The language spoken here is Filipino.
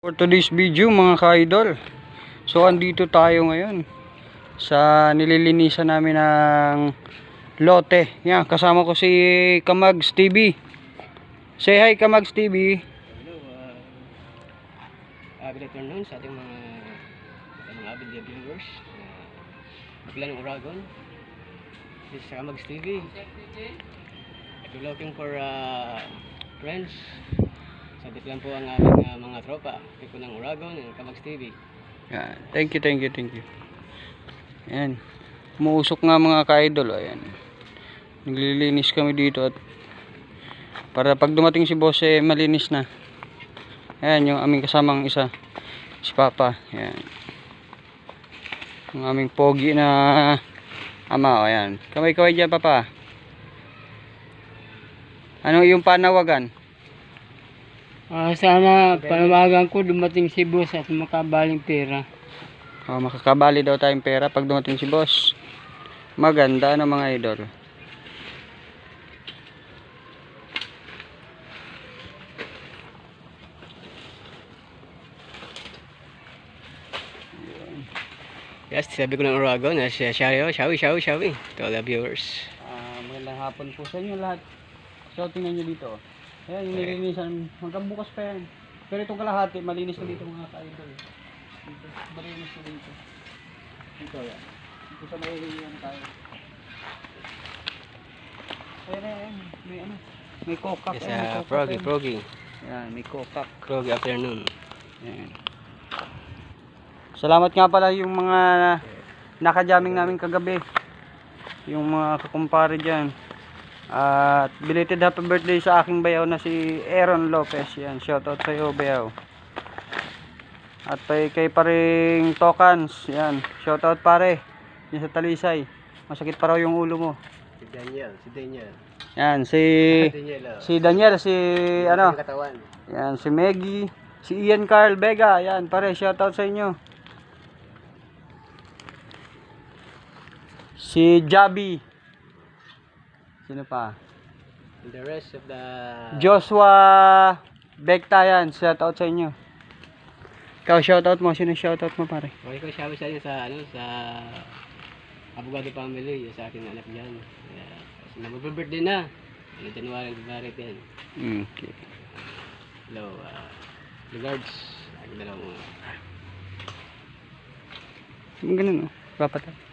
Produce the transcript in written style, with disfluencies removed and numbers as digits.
For today's video mga ka-idol, so andito tayo ngayon sa nililinisan namin ng lote. Yan, kasama ko si Kamags TV. Say hi Kamags TV. Hello, good afternoon sa ating mga avid viewers. Magla ng Uragon. This is Kamags TV. If you're looking for friends, sabit lang po ang aming mga tropa. Piko ng Uragon and Kamags TV. Yan, thank you. Yan, umuusok nga mga ka-idol. Ayan, naglilinis kami dito at para pag dumating si boss malinis na. Ayan yung aming kasamang isa, si Papa. Ayan, yung aming pogi na ama. Ayan, kamay dyan Papa. Ano yung panawagan? Sana panawagan ko dumating si boss at makabaling pera. Makakabali daw tayong pera pag dumating si boss. Maganda na mga idol. Yes, sabi ko ng Uragon, shawi to all the viewers. Magandang hapon po sa inyo lahat. So tingnan nyo dito. Ayan yung nilinisan. Hanggang bukas pa yan. Pero itong kalahati malinis na dito mga ka-idol. Dito, malinis na dito. Dito yan. Dito sa may yan tayo. Ayan. May ano. May kokak. Yes, Froggy. Ayan, may kokak. Froggy afternoon. Ayan. Salamat nga pala yung mga nakajaming namin kagabi. Yung mga kakumpare dyan. At belated happy birthday sa aking bayaw na si Aaron Lopez. Yan, shoutout sa iyo bayaw. At kay paring Tokans. Yan, shoutout pare. Yan sa Talisay. Masakit pa raw yung ulo mo. Si Daniel. Yan, si Daniel, si ano? Yan, si Maggie, si Ian Carl Vega. Yan, pare, shoutout sa inyo. Si Jabi. Sino pa? And the rest of the Joshua Bekta, yan, shoutout sa inyo. Ikaw shoutout mo, sino shoutout mo pare? okay ko sabi sa inyo sa Abogado family, sa akin anak diyan. Nag-birthday na. January 10. Okay. Hello, regards. Ang dalawang Ganun, oh. Papatak.